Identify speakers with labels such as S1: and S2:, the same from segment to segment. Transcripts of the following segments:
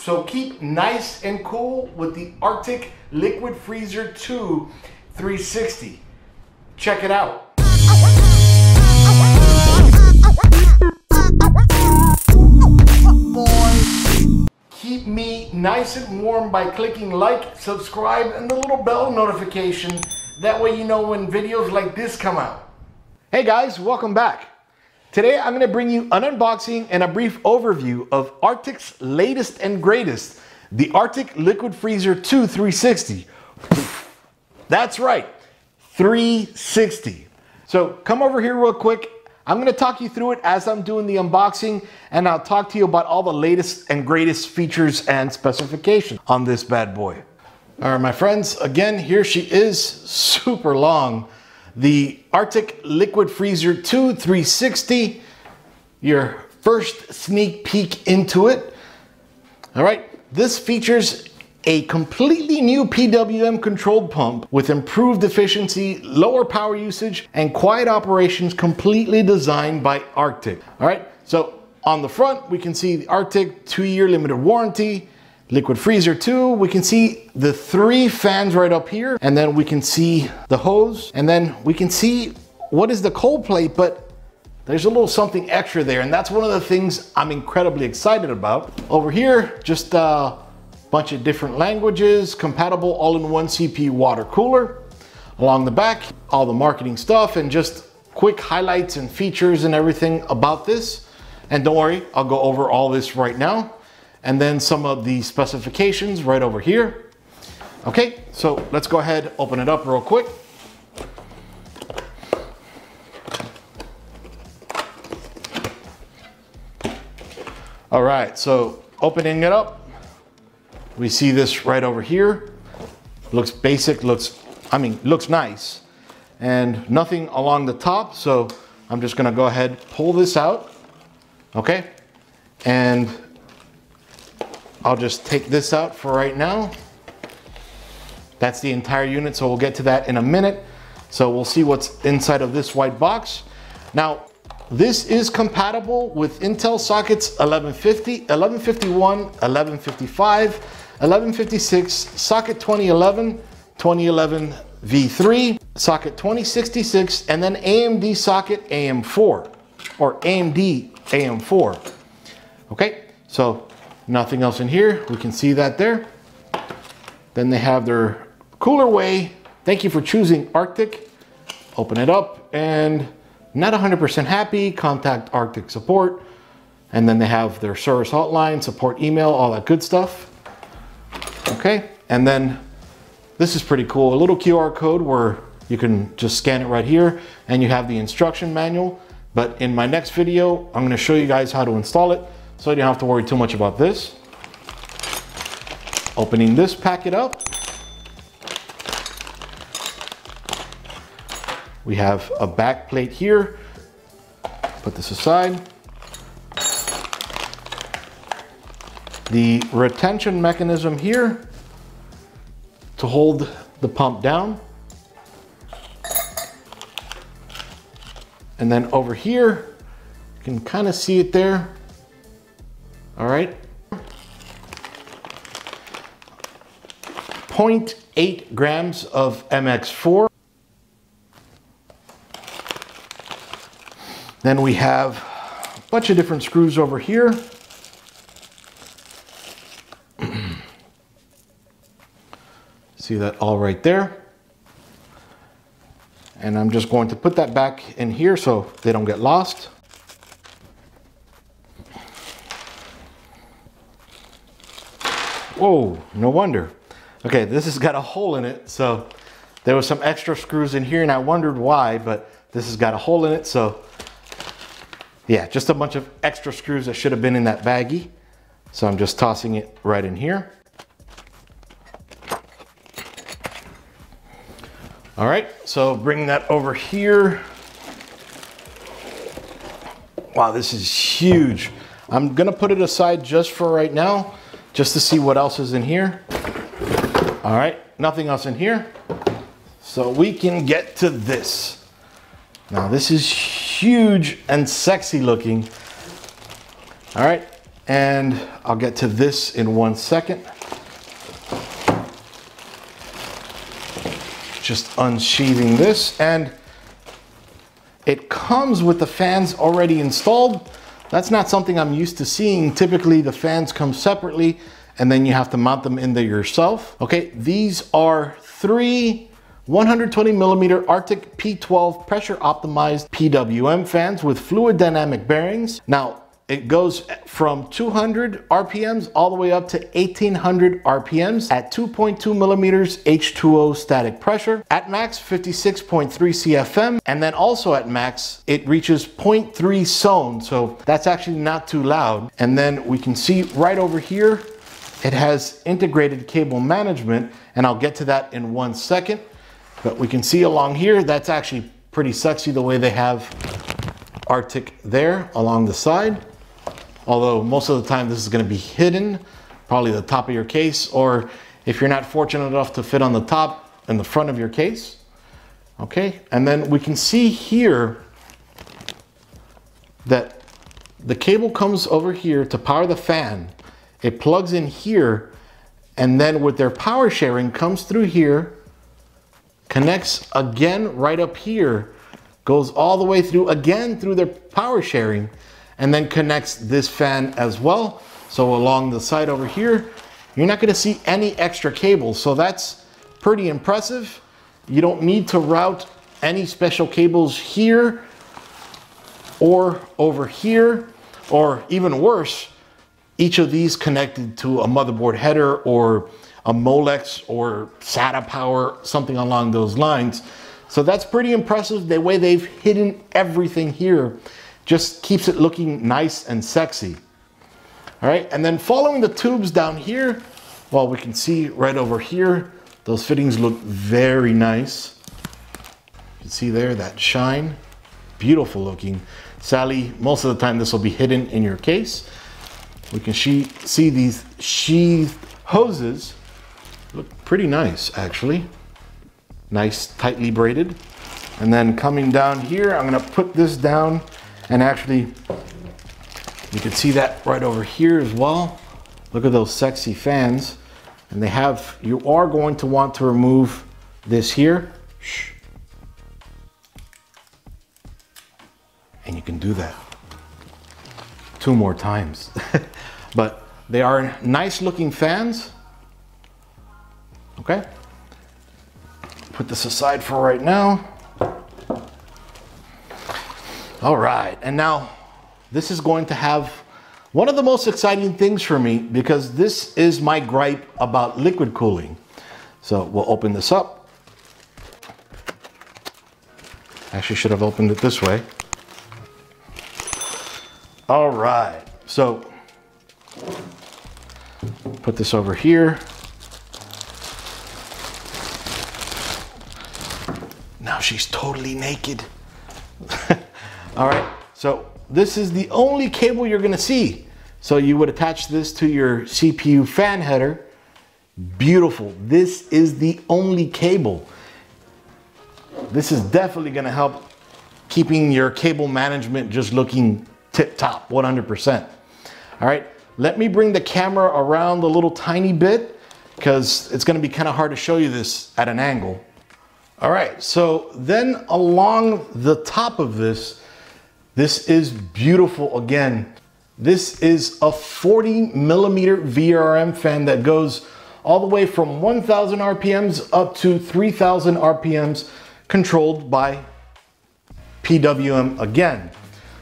S1: So keep nice and cool with the Arctic Liquid Freezer 2 360. Check it out. Keep me nice and warm by clicking like, subscribe, and the little bell notification. That way you know when videos like this come out. Hey guys, welcome back. Today I'm going to bring you an unboxing and a brief overview of Arctic's latest and greatest, the Arctic Liquid Freezer 2 360. That's right, 360. So come over here real quick. I'm going to talk you through it as I'm doing the unboxing, and I'll talk to you about all the latest and greatest features and specifications on this bad boy. All right, my friends, again, here she is, super long. The Arctic Liquid Freezer 2 360, your first sneak peek into it. All right, this features a completely new PWM controlled pump with improved efficiency, lower power usage, and quiet operations, completely designed by Arctic. All right, so on the front, we can see the Arctic 2-year limited warranty, Liquid Freezer 2, we can see the 3 fans right up here, and then we can see the hose, and then we can see what is the cold plate, but there's a little something extra there, and that's one of the things I'm incredibly excited about. Over here, just bunch of different languages, compatible all-in-one CPU water cooler. Along the back, all the marketing stuff and just quick highlights and features and everything about this. And don't worry, I'll go over all this right now. And then some of the specifications right over here. Okay, so let's go ahead, open it up real quick. All right, so opening it up, we see this right over here. Looks basic, looks nice. And nothing along the top, so I'm just gonna go ahead, pull this out, okay? And I'll just take this out for right now. That's the entire unit, so we'll get to that in a minute. So we'll see what's inside of this white box. Now, this is compatible with Intel sockets 1150, 1151, 1155, 1156, socket 2011, 2011 V3, socket 2066, and then AMD socket AM4, or AMD AM4. Okay, so nothing else in here. We can see that there. Then they have their cooler way. Thank you for choosing Arctic. Open it up, and not 100% happy, contact Arctic support. And then they have their service hotline, support email, all that good stuff. Okay, and then this is pretty cool. A little QR code where you can just scan it right here and you have the instruction manual. But in my next video, I'm gonna show you guys how to install it so you don't have to worry too much about this. Opening this packet up. We have a back plate here. Put this aside. The retention mechanism here to hold the pump down. And then over here, you can kind of see it there. All right. 0.8 grams of MX4. Then we have a bunch of different screws over here. See that all right there. And I'm just going to put that back in here so they don't get lost. Whoa, no wonder. Okay, this has got a hole in it, so there was some extra screws in here and I wondered why, but this has got a hole in it, so yeah, just a bunch of extra screws that should have been in that baggie. So I'm just tossing it right in here. All right, so bring that over here. Wow, this is huge. I'm gonna put it aside just for right now, just to see what else is in here. All right, nothing else in here. So we can get to this. Now this is huge and sexy looking. All right, And I'll get to this in 1 second. Just unsheathing this, and it comes with the fans already installed. That's not something I'm used to seeing. Typically the fans come separately and then you have to mount them in there yourself. Okay, these are 3 120 millimeter Arctic P12 pressure optimized PWM fans with fluid dynamic bearings. Now, it goes from 200 RPMs all the way up to 1800 RPMs at 2.2 millimeters H2O static pressure. At max, 56.3 CFM. And then also at max, it reaches 0.3 SON. So that's actually not too loud. And then we can see right over here, it has integrated cable management. And I'll get to that in 1 second. But we can see along here, that's actually pretty sexy the way they have Arctic there along the side. Although most of the time this is going to be hidden, probably the top of your case, or if you're not fortunate enough to fit on the top and the front of your case. Okay, and then we can see here that the cable comes over here to power the fan. It plugs in here, and then with their power sharing comes through here, connects again right up here, goes all the way through again through their power sharing, and then connects this fan as well. So along the side over here, you're not gonna see any extra cables. So that's pretty impressive. You don't need to route any special cables here or over here, or even worse, each of these connected to a motherboard header or a Molex or SATA power, something along those lines. So that's pretty impressive. The way they've hidden everything here just keeps it looking nice and sexy. All right, and then following the tubes down here, well, we can see right over here, those fittings look very nice. You can see there that shine, beautiful looking. Sadly, most of the time this will be hidden in your case. We can see these sheathed hoses, look pretty nice actually. Nice, tightly braided. And then coming down here, I'm gonna put this down. And actually, you can see that right over here as well. Look at those sexy fans. And they have, you are going to want to remove this here. Shh. And you can do that 2 more times. But they are nice looking fans. Okay. Put this aside for right now. All right, and now this is going to have one of the most exciting things for me, because this is my gripe about liquid cooling. So we'll open this up. Actually should have opened it this way. All right, so put this over here. Now she's totally naked. All right, so this is the only cable you're gonna see. So you would attach this to your CPU fan header. Beautiful, this is the only cable. This is definitely gonna help keeping your cable management just looking tip-top, 100%. All right, let me bring the camera around a little tiny bit, because it's gonna be kind of hard to show you this at an angle. All right, so then along the top of this, this is beautiful again. This is a 40 millimeter VRM fan that goes all the way from 1000 RPMs up to 3000 RPMs, controlled by PWM again.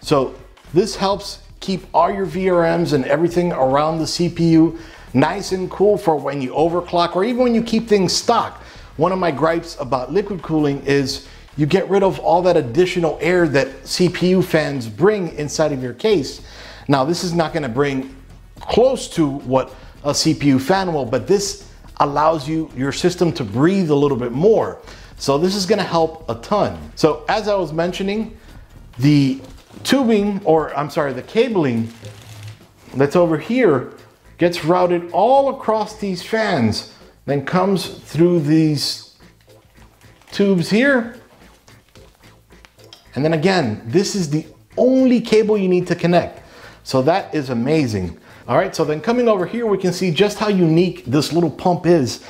S1: So this helps keep all your VRMs and everything around the CPU nice and cool for when you overclock, or even when you keep things stock. One of my gripes about liquid cooling is you get rid of all that additional air that CPU fans bring inside of your case. Now, this is not going to bring close to what a CPU fan will, but this allows your system to breathe a little bit more. So this is going to help a ton. So as I was mentioning, the tubing, or I'm sorry, the cabling that's over here gets routed all across these fans, then comes through these tubes here. And then again, this is the only cable you need to connect. So that is amazing. All right, so then coming over here, we can see just how unique this little pump is.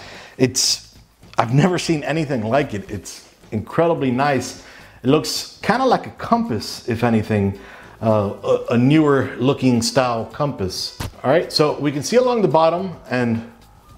S1: I've never seen anything like it. It's incredibly nice. It looks kind of like a compass, if anything, a newer looking style compass. All right, so we can see along the bottom, and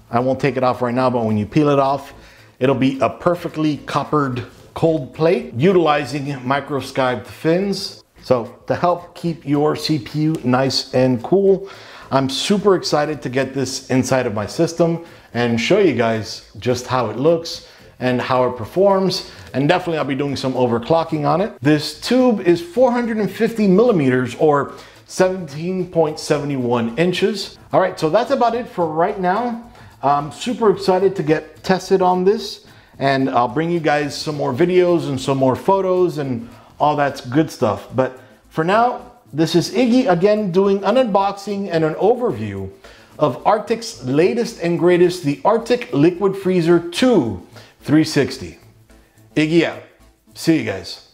S1: I won't take it off right now, but when you peel it off, it'll be a perfectly coppered cold plate utilizing microscoped fins. So to help keep your CPU nice and cool, I'm super excited to get this inside of my system and show you guys just how it looks and how it performs. And definitely I'll be doing some overclocking on it. This tube is 450 millimeters or 17.71 inches. All right, so that's about it for right now. I'm super excited to get tested on this, and I'll bring you guys some more videos and some more photos and all that good stuff. But for now, this is Iggy again doing an unboxing and an overview of Arctic's latest and greatest, the Arctic Liquid Freezer 2 360. Iggy out. See you guys.